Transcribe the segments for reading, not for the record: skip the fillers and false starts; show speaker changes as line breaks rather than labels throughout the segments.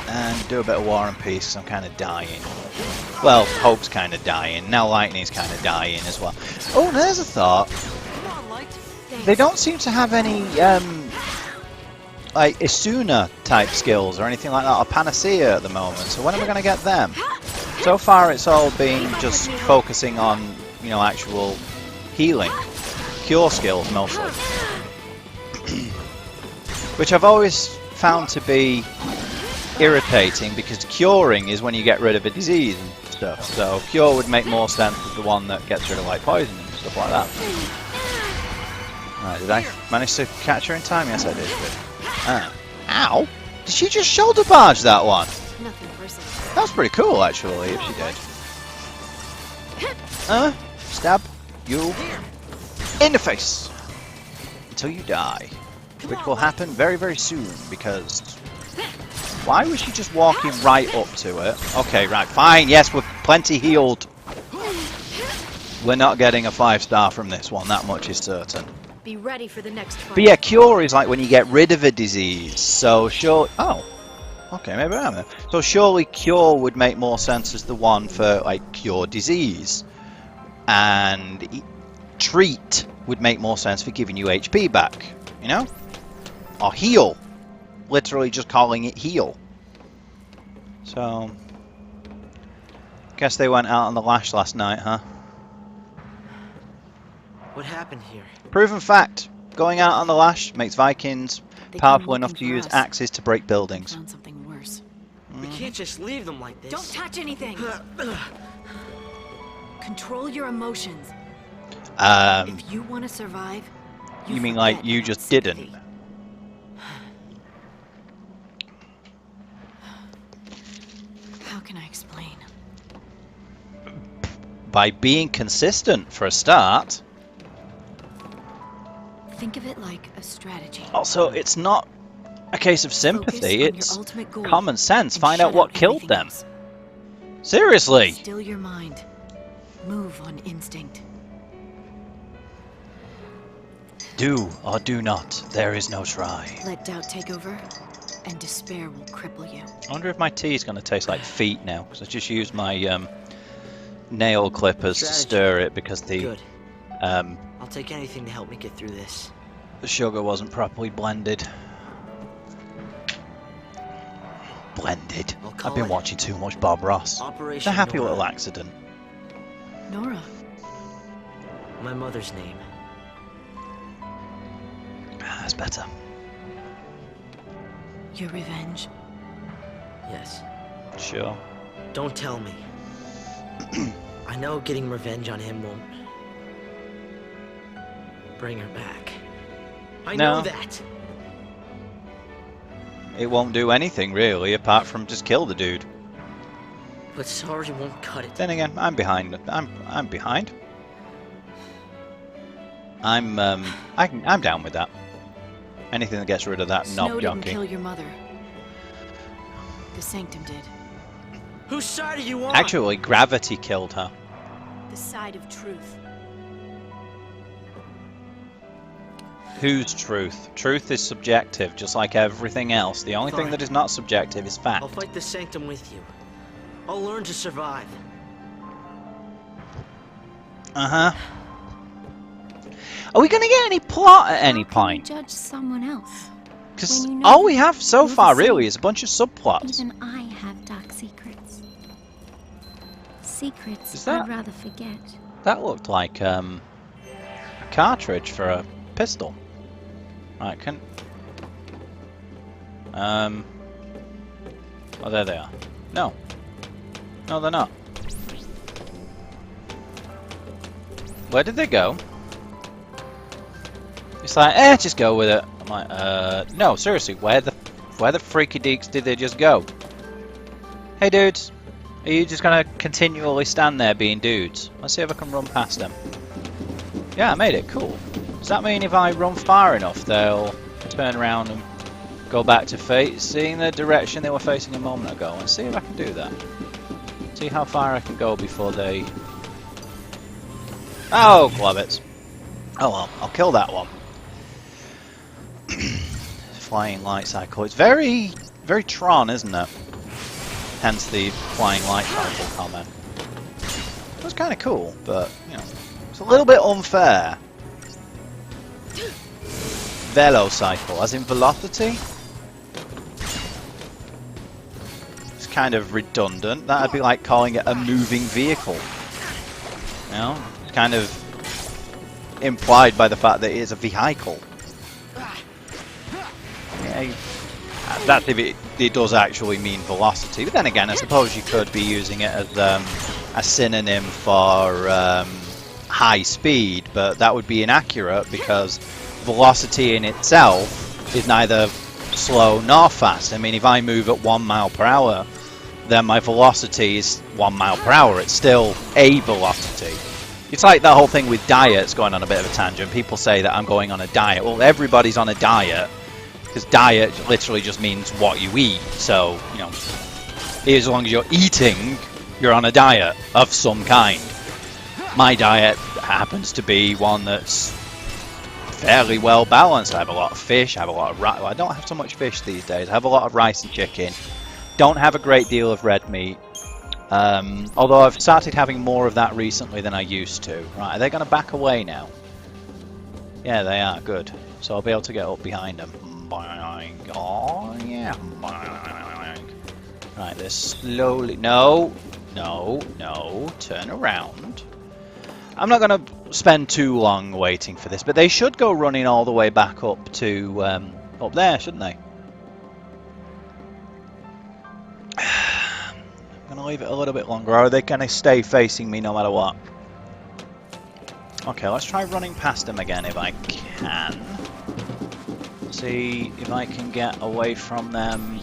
And do a bit of War and Peace, because I'm kind of dying. Well, Hope's kind of dying. Now Lightning's kind of dying as well. Oh, there's a thought. They don't seem to have any, like, Isuna type skills or anything like that, or Panacea at the moment. So when am I going to get them? So far it's all been just focusing on, you know, actual healing. Cure skills mostly. Which I've always found to be irritating, because curing is when you get rid of a disease and stuff. So cure would make more sense as the one that gets rid of like poison and stuff like that. Right, did I manage to catch her in time? Yes, I did. Good. Ow! Did she just shoulder barge that one? That was pretty cool, actually, if she did. Stab you in the face until you die, which will happen very, very soon. Because why was she just walking right up to it? Okay, right, fine. Yes, we're plenty healed. We're not getting a 5-star from this one. That much is certain.
Be ready for the next fight.
But yeah, cure is like when you get rid of a disease. So sure. Oh, okay, maybe I am there. So surely cure would make more sense as the one for like cure disease, and treat would make more sense for giving you HP back. You know, or heal. Literally just calling it heal. So, guess they went out on the lash last night, huh?
What happened here?
Proven fact. Going out on the lash makes Vikings powerful enough to use axes to break buildings.
Found something worse.
We can't just leave them like this.
Don't touch anything. Control your emotions. If you want to survive,
you mean like you just didn't?
How can I explain?
By being consistent for a start.
Think of it like a strategy.
Also, it's not a case of sympathy, it's common sense. Find out what killed them. Seriously!
Still your mind. Move on instinct.
Do or do not. There is no try.
Let doubt take over, and despair will cripple you.
I wonder if my tea is going to taste like feet now, because I just used my nail clippers to stir it because the
I'll take anything to help me get through this.
The sugar wasn't properly blended. I've been watching too much Bob Ross. It's a happy little accident.
Nora.
My mother's name.
That's better.
Your revenge?
Yes.
Sure.
Don't tell me. I know getting revenge on him won't bring her back. I know that.
It won't do anything really, apart from just kill the dude.
But sorry won't cut it.
Then again, I'm behind. I'm behind. I'm down with that. Anything that gets rid of that knob
Snow
junkie.
didn't kill your mother. The Sanctum did.
Whose side are you on?
Actually, gravity killed her.
The side of truth.
Whose truth? Truth is subjective, just like everything else. The only thing that is not subjective is fact.
I'll fight the Sanctum with you. I'll learn to survive.
Uh-huh. Are we going to get any plot at any point?
Judge someone else.
Because all we have so far really is a bunch of subplots.
Even I have dark secrets. Secrets
Is that-
I'd rather forget.
That looked like a cartridge for a pistol. Right, can... Oh, there they are. No. No, they're not. Where did they go? It's like, just go with it. I'm like, no, seriously, where the freaky deeks did they just go? Hey, dudes. Are you just gonna continually stand there being dudes? Let's see if I can run past them. Yeah, I made it. Cool. Does that mean if I run far enough, they'll turn around and go back to seeing the direction they were facing a moment ago? And see if I can do that. See how far I can go before they... Oh, globbits. Oh well, I'll kill that one. flying light cycle. It's very, very Tron, isn't it? Hence the flying light cycle comment. It was kind of cool, but, you know, it's a little bit unfair. Velocycle, as in velocity? It's kind of redundant. That'd be like calling it a moving vehicle. You know? It's kind of implied by the fact that it is a vehicle. Yeah, that's if it does actually mean velocity. But then again, I suppose you could be using it as a synonym for high speed, but that would be inaccurate because velocity in itself is neither slow nor fast. I mean, if I move at 1 mile per hour, then my velocity is 1 mile per hour. It's still a velocity. It's like that whole thing with diets, going on a bit of a tangent. People say that I'm going on a diet. Well, everybody's on a diet, because diet literally just means what you eat. So, you know, as long as you're eating, you're on a diet of some kind. My diet happens to be one that's fairly well balanced. I have a lot of fish, I have a lot of rice. Well, I don't have so much fish these days. I have a lot of rice and chicken. Don't have a great deal of red meat. Although I've started having more of that recently than I used to. Right, are they going to back away now? Yeah, they are. Good. So I'll be able to get up behind them. Oh, yeah. Right, they're slowly... No. No. No. Turn around. I'm not going to spend too long waiting for this, but they should go running all the way back up to... up there, shouldn't they? I'm going to leave it a little bit longer, or are they going to stay facing me no matter what? Okay, let's try running past them again if I can. See if I can get away from them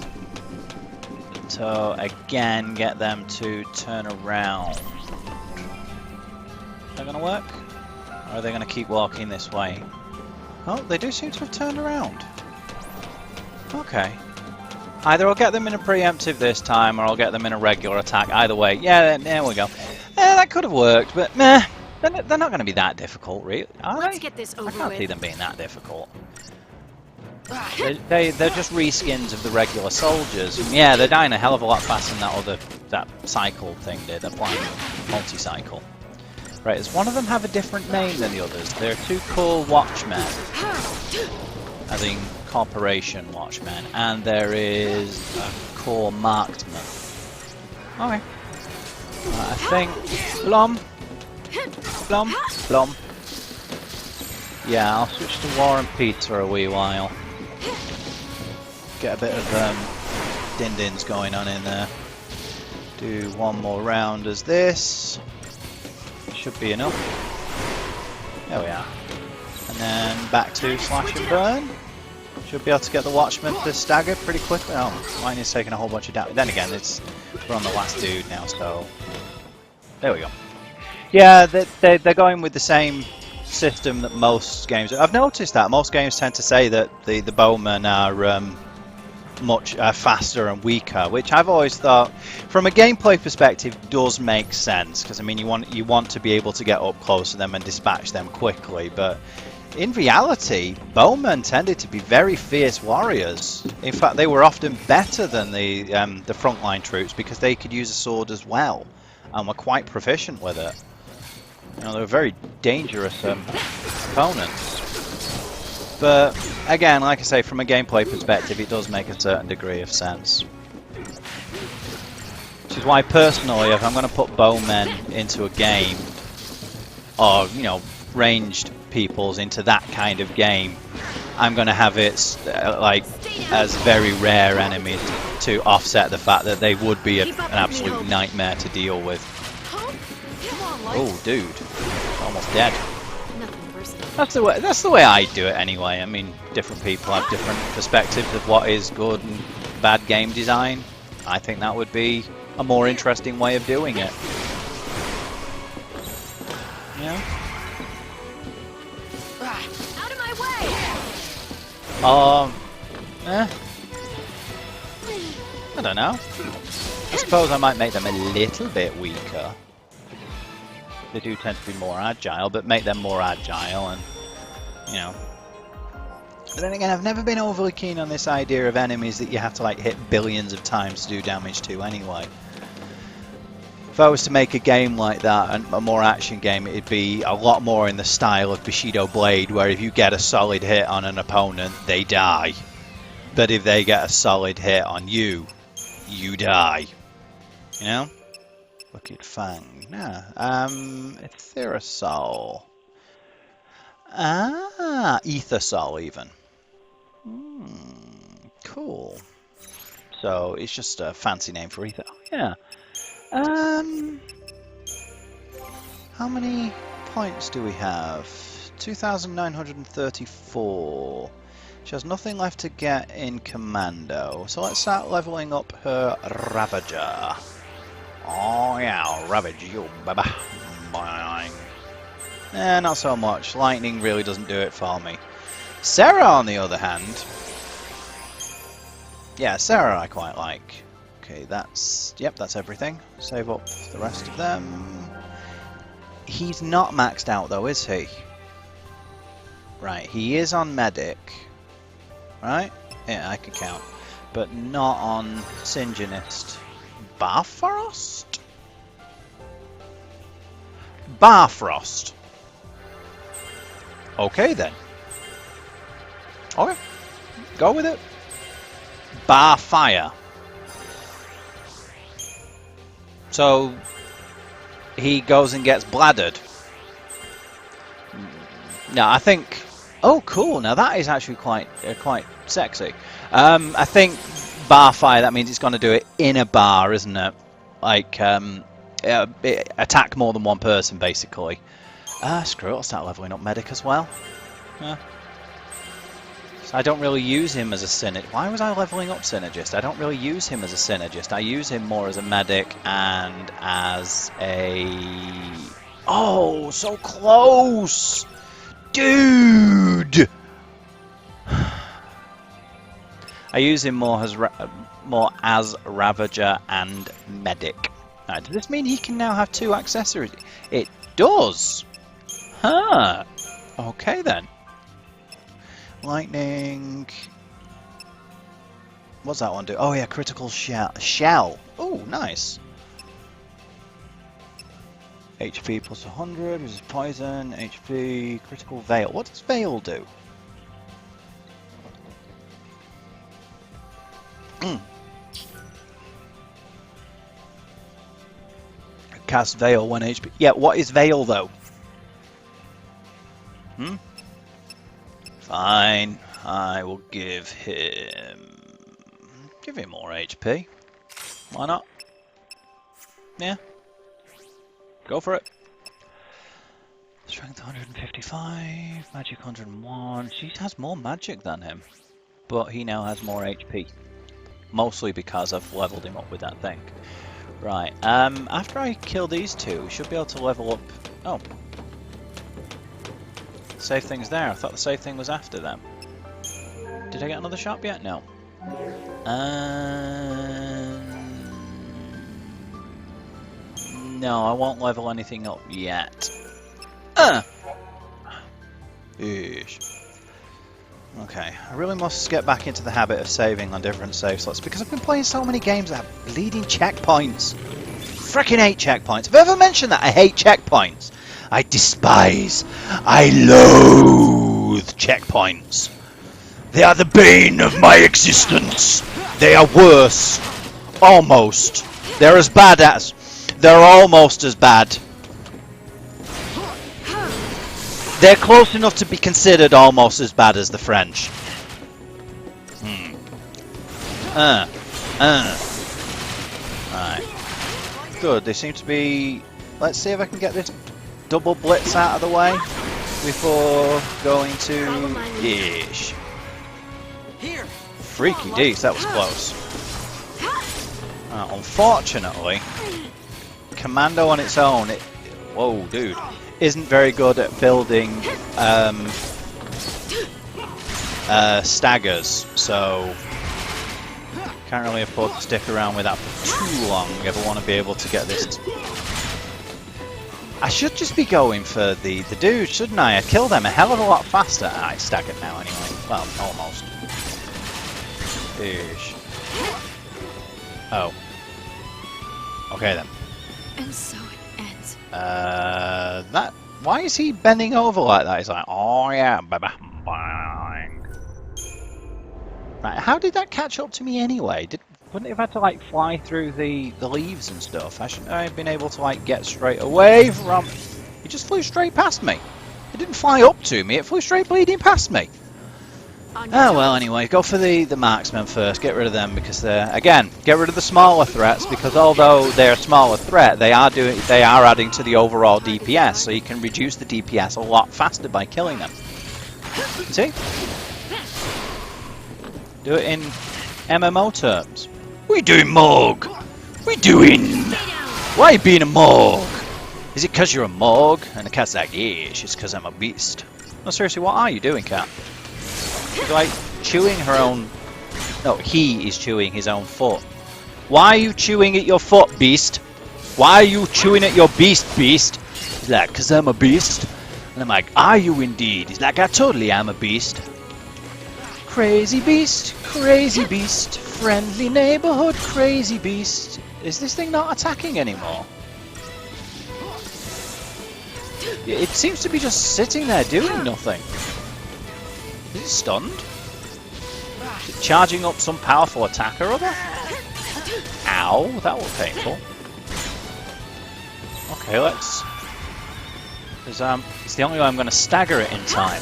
to, again, get them to turn around. Is that going to work? Or are they going to keep walking this way? Oh, they do seem to have turned around. Okay. Either I'll get them in a preemptive this time, or I'll get them in a regular attack. Either way. Yeah, there we go. That could have worked, but meh. They're not going to be that difficult, really. Are
Let's
they?
get this over
I can't
with.
see them being that difficult. They're just reskins of the regular soldiers. And yeah, they're dying a hell of a lot faster than that cycle thing did, that flying multi-cycle. Right, does one of them have a different name than the others? They're two cool watchmen. As in Corporation Watchmen, and there is a core marksman. Okay. I think Blom. Yeah, I'll switch to War and Peter a wee while. Get a bit of din-dins going on in there. Do one more round as this. Should be enough. There we are. And then back to slash and burn. Should be able to get the Watchman to stagger pretty quickly. Oh, mine is taking a whole bunch of damage. Then again, we're on the last dude now, so there we go. Yeah, they're going with the same system that most games. I've noticed that most games tend to say that the bowmen are much faster and weaker, which I've always thought, from a gameplay perspective, does make sense. Because I mean, you want to be able to get up close to them and dispatch them quickly, but in reality, bowmen tended to be very fierce warriors. In fact, they were often better than the frontline troops because they could use a sword as well, and were quite proficient with it. You know, they were very dangerous opponents. But again, like I say, from a gameplay perspective, it does make a certain degree of sense. Which is why, personally, if I'm going to put bowmen into a game, or you know, ranged peoples into that kind of game, I'm going to have it like as very rare enemies to offset the fact that they would be an absolute nightmare to deal with. Oh, dude, almost dead. That's the way I do it anyway. I mean, different people have different perspectives of what is good and bad game design. I think that would be a more interesting way of doing it. Yeah.
Out of my way!
I don't know. I suppose I might make them a little bit weaker. They do tend to be more agile, but make them more agile and, you know, But then again, I've never been overly keen on this idea of enemies that you have to like hit billions of times to do damage to anyway. If I was to make a game like that, and a more action game, it'd be a lot more in the style of Bushido Blade, where if you get a solid hit on an opponent, they die. But if they get a solid hit on you, you die. You know? Wicked Fang. Nah. Ethereal. Ah, Ethersol even. Cool. So it's just a fancy name for ether. Oh, yeah. How many points do we have? 2,934. She has nothing left to get in Commando. So let's start leveling up her Ravager. Oh yeah, Ravage you, baba. Boing. Not so much. Lightning really doesn't do it for me. Sarah, on the other hand. Yeah, Sarah I quite like. Okay, that's everything. Save up the rest of them. He's not maxed out though, is he? Right, he is on Medic. Right? Yeah, I can count. But not on Syngenist. Barfrost? Barfrost. Okay then. Okay. Go with it. Barfire. So he goes and gets bladdered. No, I think. Oh, cool! Now that is actually quite sexy. I think Barfire. That means it's going to do it in a bar, isn't it? Like attack more than one person, basically. Screw it. I'll start leveling up Medic as well. Yeah. I don't really use him as a synergist. Why was I leveling up Synergist? I don't really use him as a Synergist. I use him more as a medic and as a... Oh, so close! Dude! I use him more as Ravager and Medic. Now, does this mean he can now have 2 accessories? It does! Huh. Okay then. Lightning. What's that one do? Oh yeah, critical shell. Oh, nice. HP plus 100, which is poison. HP, critical veil. What does veil do? Cast veil 1 HP. Yeah, what is veil though? Fine, I will give him more HP. Why not? Yeah, go for it. Strength 155, magic 101. She has more magic than him, but he now has more HP. Mostly because I've leveled him up with that thing. Right. After I kill these two, we should be able to level up. Oh. Save thing's there. I thought the save thing was after them. Did I get another shop yet? No. No, I won't level anything up yet. Ish. Okay, I really must get back into the habit of saving on different save slots because I've been playing so many games that have bleeding checkpoints. Freaking hate checkpoints. Have I ever mentioned that? I hate checkpoints. I despise, I loathe checkpoints. They are the bane of my existence. They are worse. Almost. They're as bad as. They're almost as bad. They're close enough to be considered almost as bad as the French. Right. Good, they seem to be... Let's see if I can get this double blitz out of the way before going to... Yeesh. Freaky dees, that was close. Unfortunately, Commando on its own, whoa dude, isn't very good at building staggers, so can't really afford to stick around with that for too long if I want to be able to get this. I should just be going for the dudes, shouldn't I? I'd kill them a hell of a lot faster. Ah, it's staggered now anyway. Well, almost. Ish. Oh. Okay then.
And so it ends.
That. Why is he bending over like that? He's like, oh yeah, bang. Right, how did that catch up to me anyway? Wouldn't it have had to like fly through the leaves and stuff? I shouldn't have been able to like get straight away from. It just flew straight past me. It didn't fly up to me. It flew straight bleeding past me. Oh well, anyway, go for the marksmen first. Get rid of them because they're again. Get rid of the smaller threats because although they're a smaller threat, they are adding to the overall DPS. So you can reduce the DPS a lot faster by killing them. You see? Do it in MMO terms. We doing Morg. We doing. Why are you being a Morg? Is it because you're a Morg? And the cat's like, yeah, it's just because I'm a beast. No, seriously, what are you doing, cat? She's like chewing her own. No, he is chewing his own foot. Why are you chewing at your foot, beast? Why are you chewing at your beast? He's like, because I'm a beast. And I'm like, are you indeed? He's like, I totally am a beast. Crazy beast, friendly neighborhood, crazy beast. Is this thing not attacking anymore? It seems to be just sitting there doing nothing. Is it stunned? Is it charging up some powerful attack or other? Ow, that was painful. Okay, let's... it's the only way I'm going to stagger it in time.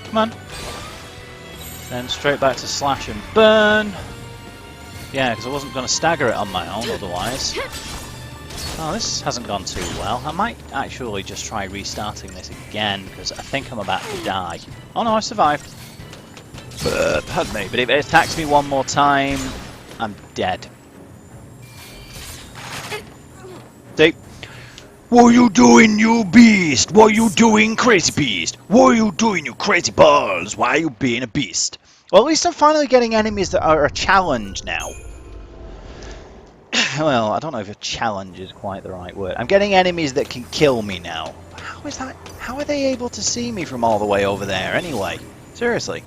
Come on. Then straight back to slash and burn. Yeah, because I wasn't going to stagger it on my own otherwise. Oh, this hasn't gone too well. I might actually just try restarting this again, because I think I'm about to die. Oh no, I survived. Pardon me, but if it attacks me one more time, I'm dead. See? What are you doing, you beast? What are you doing, crazy beast? What are you doing, you crazy balls? Why are you being a beast? Well, at least I'm finally getting enemies that are a challenge now. Well, I don't know if a challenge is quite the right word. I'm getting enemies that can kill me now. How is that? How are they able to see me from all the way over there anyway? Seriously.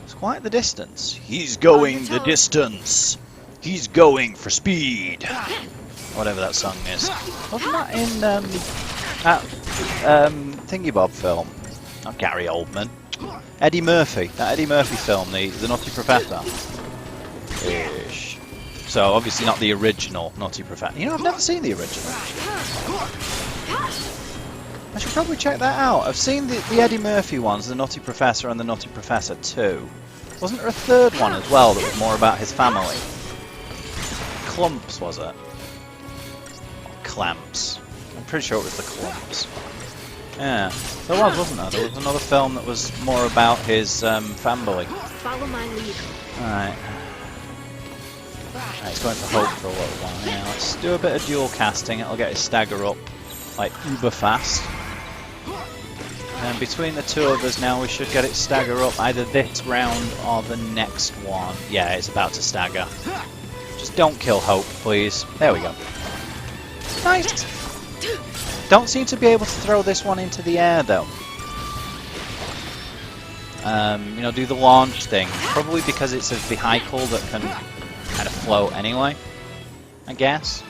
It's quite the distance. He's going the distance. He's going for speed. Whatever that song is. Wasn't that in that Thingy Bob film? Not Gary Oldman. Eddie Murphy. That Eddie Murphy film, the Nutty Professor. Ish. So obviously not the original Nutty Professor. You know, I've never seen the original. I should probably check that out. I've seen the Eddie Murphy ones, the Nutty Professor and the Nutty Professor 2. Wasn't there a third one as well that was more about his family? Clumps, was it? Or Clamps. I'm pretty sure it was the Clumps. Yeah, there was, wasn't there? There was another film that was more about his family.
Follow my lead.
Alright. Right, it's going for hope for a little while. Yeah, let's do a bit of dual casting. It'll get his stagger up like uber fast. And between the two of us now, we should get it stagger up either this round or the next one. Yeah, it's about to stagger. Just don't kill Hope, please. There we go. Nice. Don't seem to be able to throw this one into the air though. You know, do the launch thing. Probably because it's a vehicle that can kind of float anyway, I guess.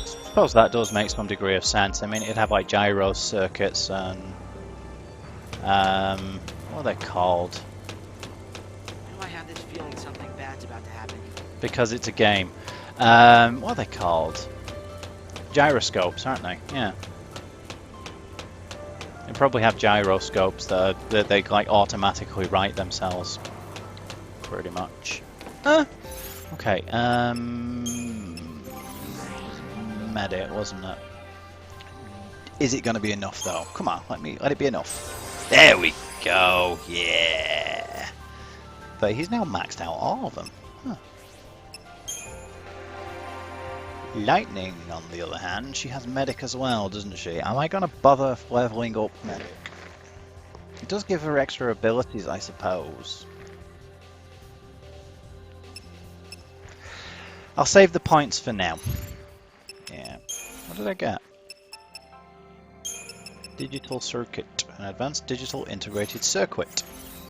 Suppose that does make some degree of sense. I mean, it'd have like gyro circuits and what are they called?
Why do I have this feeling something bad's about to happen?
Because it's a game. What are they called? Gyroscopes, aren't they? Yeah. They probably have gyroscopes that they like automatically right themselves. Pretty much. Okay. Medit, wasn't it? Is it going to be enough though? Come on, let it be enough. There we go. Yeah. But he's now maxed out all of them. Huh. Lightning, on the other hand, she has medic as well, doesn't she? Am I going to bother leveling up medic? It does give her extra abilities, I suppose. I'll save the points for now. Yeah. What did I get? Digital circuit. An advanced digital integrated circuit.